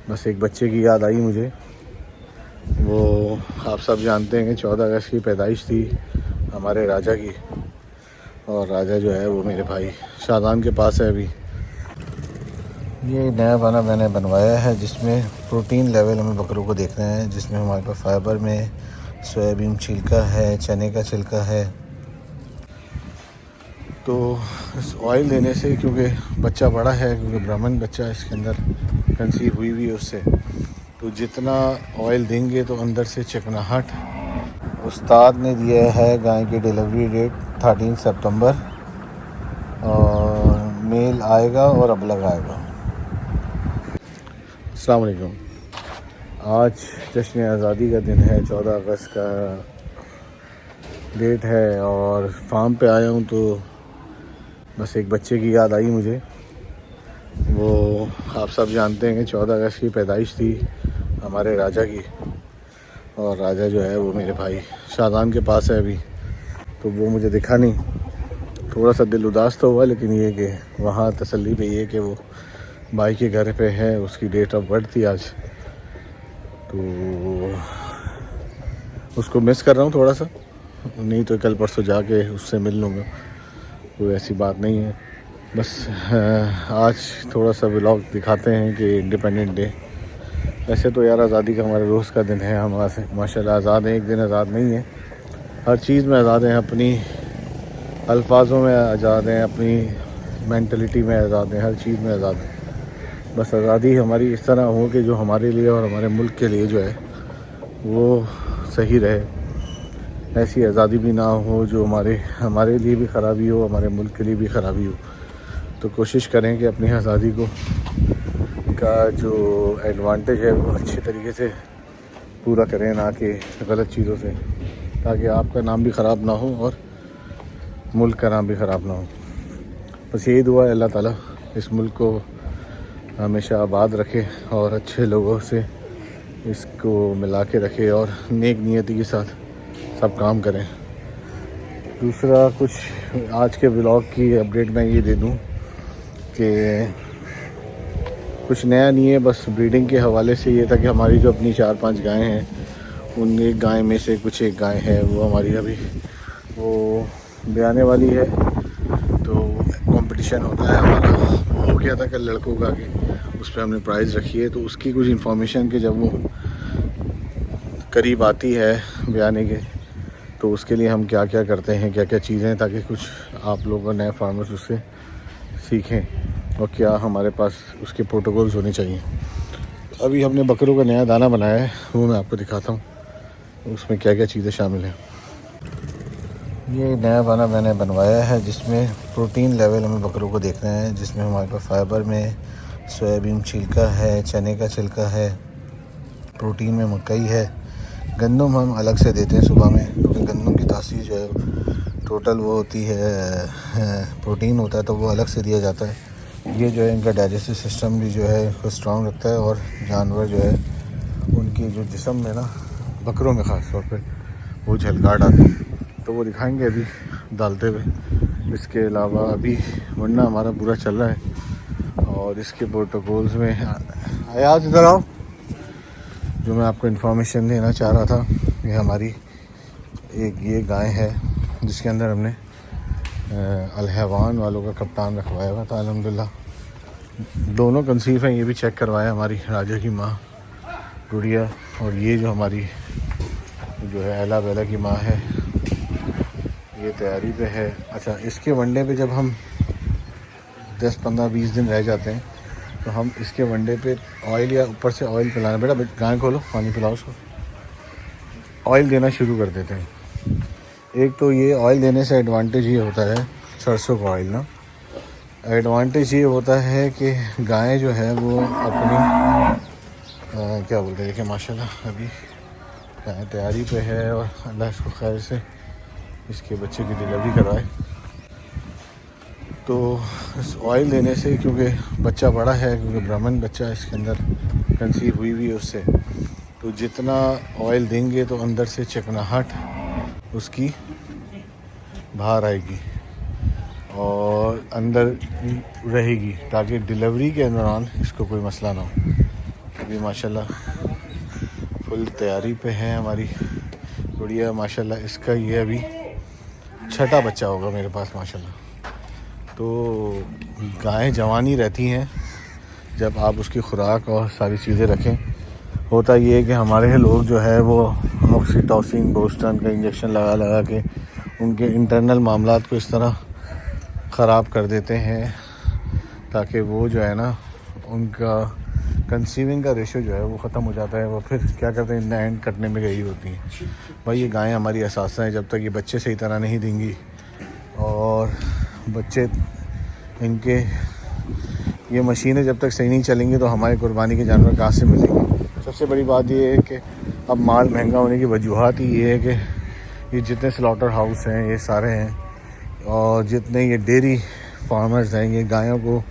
बस एक बच्चे की याद आई मुझे। वो आप सब जानते हैं कि 14 अगस्त की पैदाइश थी हमारे राजा की, और राजा जो है वो मेरे भाई शाहजान के पास है अभी। ये नया बना मैंने बनवाया है जिसमें प्रोटीन लेवल हमें बकरों को देखना है, जिसमें हमारे पास फाइबर में सोयाबीन छिलका है, चने का छिलका है। तो इस ऑयल देने से, क्योंकि बच्चा बड़ा है, क्योंकि ब्राह्मण बच्चा इसके अंदर कंसीव हुई है उससे, तो जितना ऑयल देंगे तो अंदर से चिकनाहट। उस्ताद ने दिया है गाय की डिलीवरी डेट 13 सितंबर, और मेल आएगा और अबलग आएगा। अस्सलाम वालेकुम। आज जश्न आज़ादी का दिन है, 14 अगस्त का डेट है, और फार्म पे आया हूँ तो बस एक बच्चे की याद आई मुझे। वो आप सब जानते हैं कि 14 अगस्त की पैदाइश थी हमारे राजा की, और राजा जो है वो मेरे भाई शाहजान के पास है अभी। तो वो मुझे दिखा नहीं, थोड़ा सा दिल उदास तो हुआ, लेकिन ये कि वहाँ तसल्ली पे ये कि वो भाई के घर पे है, उसकी डेट ऑफ बर्थ थी आज, तो उसको मिस कर रहा हूँ थोड़ा सा। नहीं तो कल परसों जाके उससे मिल लूँगा, कोई ऐसी बात नहीं है। बस आज थोड़ा सा व्लॉग दिखाते हैं कि इंडिपेंडेंट डे। वैसे तो यार आज़ादी का हमारे रोज़ का दिन है, हम माशाल्लाह आज़ाद हैं, एक दिन आज़ाद नहीं है। हर चीज़ में आज़ाद हैं, अपनी अल्फाजों में आज़ाद हैं, अपनी मेंटलिटी में आज़ाद हैं, हर चीज़ में आज़ाद हैं। बस आज़ादी हमारी इस तरह हो कि जो हमारे लिए और हमारे मुल्क के लिए जो है वो सही रहे। ऐसी आज़ादी भी ना हो जो हमारे लिए भी ख़राबी हो, हमारे मुल्क के लिए भी ख़राबी हो। तो कोशिश करें कि अपनी आज़ादी का जो एडवांटेज है वो अच्छे तरीके से पूरा करें, ना कि गलत चीज़ों से, ताकि आपका नाम भी ख़राब ना हो और मुल्क का नाम भी ख़राब ना हो। बस यही दुआ है, अल्लाह ताला इस मुल्क को हमेशा आबाद रखे और अच्छे लोगों से इसको मिला के रखे और नेक नियति के साथ सब काम करें। दूसरा कुछ आज के व्लॉग की अपडेट मैं ये दे दूं कि कुछ नया नहीं है, बस ब्रीडिंग के हवाले से ये था कि हमारी जो अपनी 4-5 गायें हैं, उन एक गाय में से कुछ एक गाय है वो हमारी अभी वो ब्याने वाली है। तो कंपटीशन होता है हमारा, हो गया था कल लड़कों का, आगे उस पर हमने प्राइज़ रखी है। तो उसकी कुछ इन्फॉर्मेशन कि जब वो करीब आती है ब्याने के, तो उसके लिए हम क्या क्या करते हैं, क्या क्या चीज़ें, ताकि कुछ आप लोगों नए फार्मर्स उससे सीखें और क्या हमारे पास उसके प्रोटोकॉल्स होने चाहिए। अभी हमने बकरों का नया दाना बनाया है, वो मैं आपको दिखाता हूँ उसमें क्या क्या चीज़ें शामिल हैं। ये नया दाना मैंने बनवाया है जिसमें प्रोटीन लेवल हमें बकरों को देखना है, जिसमें हमारे पास फाइबर में सोयाबीन छिलका है, चने का छिलका है, प्रोटीन में मकई है। गंदम हम अलग से देते हैं सुबह में, क्योंकि गंदम की तासीर जो है टोटल वो होती है, प्रोटीन होता है, तो वो अलग से दिया जाता है। ये जो है इनका डाइजेस्टिव सिस्टम भी जो है उसको स्ट्रॉन्ग रखता है, और जानवर जो है उनकी जो जिस्म में ना, बकरों में ख़ास तौर पर वो झलकाट आती है, तो वो दिखाएंगे अभी डालते हुए। इसके अलावा अभी वरना हमारा पूरा चल रहा है, और इसके प्रोटोकॉल्स में आज इधर आओ, जो मैं आपको इन्फॉर्मेशन देना चाह रहा था। ये हमारी एक ये गाय है जिसके अंदर हमने अल-हैवान वालों का कप्तान रखवाया हुआ था। अल्हम्दुलिल्लाह दोनों कंसीव हैं, ये भी चेक करवाया हमारी राजा की माँ गुड़िया, और ये जो हमारी जो है एला बेला की माँ है, ये तैयारी पे है। अच्छा, इसके वनडे पे जब हम 10-15-20 दिन रह जाते हैं, तो हम इसके वनडे पे ऑयल या ऊपर से ऑयल पिलाना, बेटा गाय खोलो, पानी पिलाओ उसको, ऑयल देना शुरू कर देते हैं। एक तो ये ऑयल देने से एडवांटेज ये होता है, सरसों का ऑयल ना, एडवांटेज ये होता है कि गाय जो है वो अपनी क्या बोलते हैं, देखिए माशाल्लाह अभी गाय तैयारी पे है, और अल्लाह इसको खैर से इसके बच्चे की डिलीवरी करवाए। तो इस ऑयल देने से, क्योंकि बच्चा बड़ा है, क्योंकि ब्राह्मण बच्चा इसके अंदर कंसीव हुई है उससे, तो जितना ऑयल देंगे तो अंदर से चिकनाहट उसकी बाहर आएगी और अंदर रहेगी, ताकि डिलीवरी के दौरान इसको कोई मसला ना हो। अभी माशाल्लाह फुल तैयारी पे है हमारी गुड़िया माशाल्लाह। इसका ये अभी छठा बच्चा होगा मेरे पास माशाल्लाह। तो गायें जवानी रहती हैं जब आप उसकी खुराक और सारी चीज़ें रखें। होता ये है कि हमारे लोग जो है वो ऑक्सीटोसिन बोस्टन का इंजेक्शन लगा लगा के उनके इंटरनल मामलात को इस तरह ख़राब कर देते हैं ताकि वो जो है ना उनका कंसीविंग का रेशो जो है वो ख़त्म हो जाता है। वो फिर क्या करते हैं, इन एंड कटने में गई होती हैं। भाई ये गायें हमारी असासा हैं, जब तक ये बच्चे सही तरह नहीं देंगी और बच्चे इनके ये मशीनें जब तक सही नहीं चलेंगी तो हमारे कुर्बानी के जानवर कहाँ से मिलेंगे। सबसे बड़ी बात ये है कि अब माल महंगा होने की वजूहत ही ये है कि ये जितने स्लॉटर हाउस हैं ये सारे हैं और जितने ये डेयरी फार्मर्स हैं ये गायों को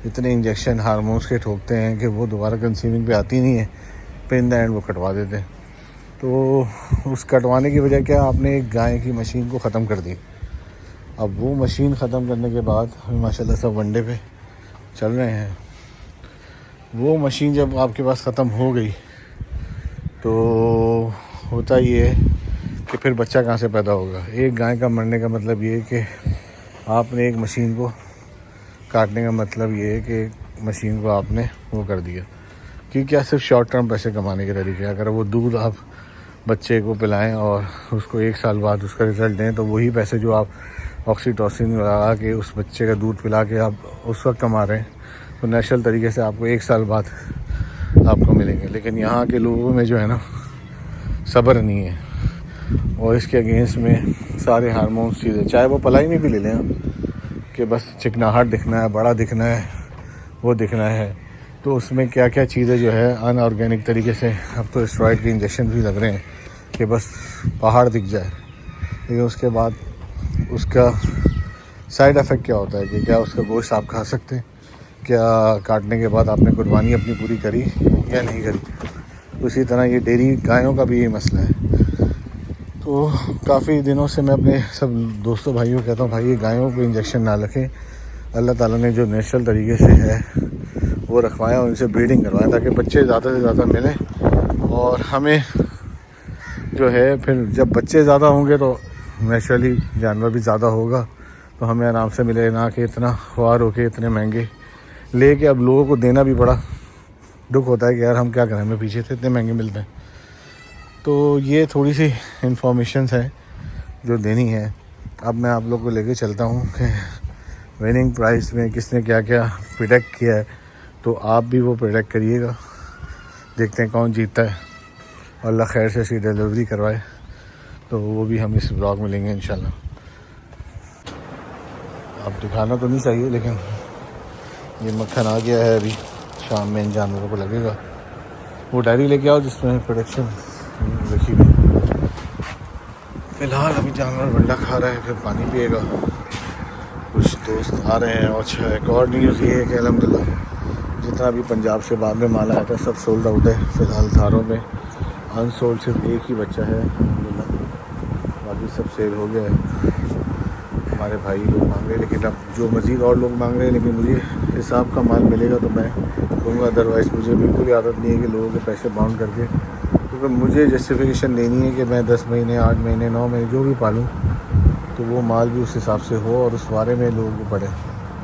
इतने इंजेक्शन हार्मोन्स के ठोकते हैं कि वो दोबारा कंसीविंग पे आती नहीं है, पे इन द एंड वो कटवा देते हैं। तो उस कटवाने की वजह क्या, आपने एक गाय की मशीन को ख़त्म कर दी। अब वो मशीन ख़त्म करने के बाद माशाल्लाह सब वनडे पे चल रहे हैं। वो मशीन जब आपके पास ख़त्म हो गई तो होता ये है कि फिर बच्चा कहाँ से पैदा होगा। एक गाय का मरने का मतलब ये है कि आपने एक मशीन को काटने का मतलब ये है कि मशीन को आपने वो कर दिया कि क्या सिर्फ शॉर्ट टर्म पैसे कमाने के तरीके। अगर वो दूध आप बच्चे को पिलाएं और उसको 1 साल बाद उसका रिज़ल्ट दें तो वही पैसे जो आप ऑक्सीटोसिन लगा के उस बच्चे का दूध पिला के आप उस वक्त कमा रहे हैं तो नेचुरल तरीके से आपको 1 साल बाद आपको मिलेंगे। लेकिन यहाँ के लोगों में जो है ना सब्र नहीं है और इसके अगेंस्ट में सारे हार्मोन्स चीज़ें, चाहे वो पलाई में भी ले लें आप कि बस चिकनाहट दिखना है, बड़ा दिखना है, वो दिखना है, तो उसमें क्या क्या चीज़ें जो है अनऑर्गेनिक तरीके से अब तो स्टेरॉइड के इंजेक्शन भी लग रहे हैं कि बस पहाड़ दिख जाए। लेकिन उसके बाद उसका साइड इफ़ेक्ट क्या होता है कि क्या उसका गोश्त आप खा सकते हैं, क्या काटने के बाद आपने कुर्बानी अपनी पूरी करी या नहीं करी। उसी तरह ये डेयरी गायों का भी यही मसला है। तो काफ़ी दिनों से मैं अपने सब दोस्तों भाइयों को कहता हूँ भाई ये गायों को इंजेक्शन ना रखें। अल्लाह ताला ने जो नेचुरल तरीके से है वो रखवाया और उनसे ब्रीडिंग करवाएं ताकि बच्चे ज़्यादा से ज़्यादा मिलें और हमें जो है फिर जब बच्चे ज़्यादा होंगे तो नेचुरली जानवर भी ज़्यादा होगा तो हमें आराम से मिले ना कि इतना ख्वार होके इतने महंगे लेके अब लोगों को देना भी बड़ा दुख होता है कि यार हम क्या करें, हमें पीछे से इतने महंगे मिलते हैं। तो ये थोड़ी सी इंफॉर्मेशंस है जो देनी है। अब मैं आप लोग को लेके चलता हूँ कि विनिंग प्राइस में किसने क्या क्या प्रेडिक्ट किया है, तो आप भी वो प्रेडिक्ट करिएगा। देखते हैं कौन जीतता है, अल्लाह खैर से इसकी डिलीवरी करवाए तो वो भी हम इस ब्लॉग में लेंगे इंशाल्लाह। अब दिखाना तो नहीं चाहिए लेकिन ये मक्खन आ गया है, अभी शाम में इन जानवरों को लगेगा। वो डायरी लेके आओ जिसमें प्रोडक्शन लिखी हुई। फ़िलहाल अभी जानवर बंडा खा रहा है, फिर पानी पिएगा। कुछ दोस्त आ रहे हैं और अच्छा एक और न्यूज़ ये है कि अल्हम्दुलिल्लाह जितना भी पंजाब से बाद में माल आया था सब सोल्ड आउट है। फ़िलहाल थारों में अनसोल्ड सिर्फ एक ही बच्चा है अल्हम्दुलिल्लाह, बाकी सब सेल हो गया है। हमारे भाई लोग मांग रहे हैं लेकिन अब जो मज़ीद और लोग मांग रहे हैं, लेकिन मुझे हिसाब का माल मिलेगा तो मैं दूँगा। अदरवाइज़ मुझे बिल्कुल ही आदत नहीं है कि लोगों के पैसे बाउंड करके, क्योंकि मुझे जस्टिफिकेशन देनी है कि मैं 10 महीने 8 महीने 9 महीने जो भी पालूँ तो वो माल भी उस हिसाब से हो और उस बारे में लोगों को पड़े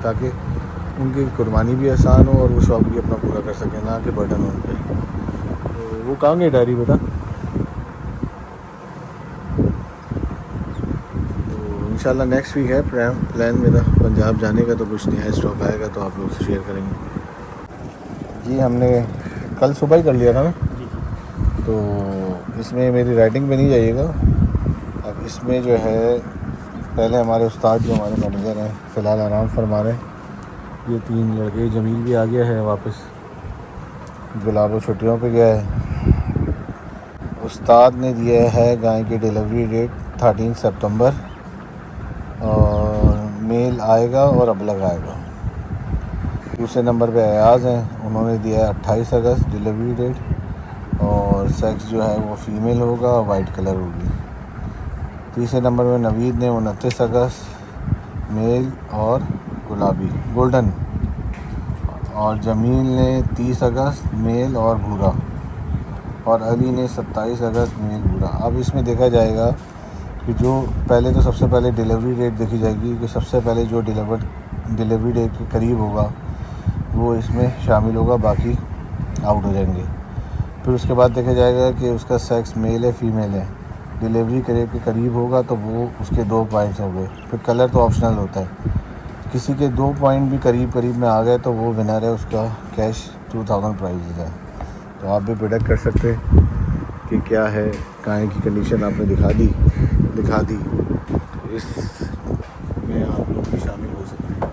ताकि उनकी कुर्बानी भी आसान हो और वो शौक़ भी अपना पूरा कर सकें, ना कि बर्डन हो उन पर। तो वो कहाँ गई डायरी बेटा? इंशाल्लाह नेक्स्ट वीक है प्लान मेरा पंजाब जाने का, तो कुछ नया स्टॉक आएगा तो आप लोग से शेयर करेंगे। जी हमने कल सुबह ही कर लिया था ना, तो इसमें मेरी राइटिंग पे नहीं जाइएगा। अब इसमें जो है पहले हमारे उस्ताद जो हमारे मैनेजर हैं फ़िलहाल आराम फरमा रहे हैं। ये 3 लड़के, जमील भी आ गया है वापस, गुलाबो छुट्टियों पे गया है। उस्ताद ने दिया है गाय की डिलीवरी डेट 13 सितंबर और मेल आएगा और अबलग आएगा। दूसरे नंबर पे अयाज़ हैं, उन्होंने दिया है 28 अगस्त डिलीवरी डेट और सेक्स जो है वो फ़ीमेल होगा, वाइट कलर होगी। तीसरे नंबर पे नवीद ने 29 अगस्त मेल और गुलाबी गोल्डन, और जमील ने 30 अगस्त मेल और भूरा, और अली ने 27 अगस्त मेल भूरा। अब इसमें देखा जाएगा कि जो पहले तो सबसे पहले डिलीवरी डेट देखी जाएगी कि सबसे पहले जो डिलीवरी डेट के करीब होगा वो इसमें शामिल होगा, बाकी आउट हो जाएंगे। फिर उसके बाद देखा जाएगा कि उसका सेक्स मेल है फीमेल है। डिलीवरी डेट के करीब होगा तो वो उसके 2 पॉइंट्स हो गए। फिर कलर तो ऑप्शनल होता है, किसी के 2 पॉइंट भी करीब में आ गए तो वो विनर है, उसका कैश 2000 प्राइज़ है। तो आप भी प्रेडिक्ट कर सकते हैं कि क्या है। गाय की कंडीशन आपने दिखा दी, इस में आप लोग भी शामिल हो सकते हैं।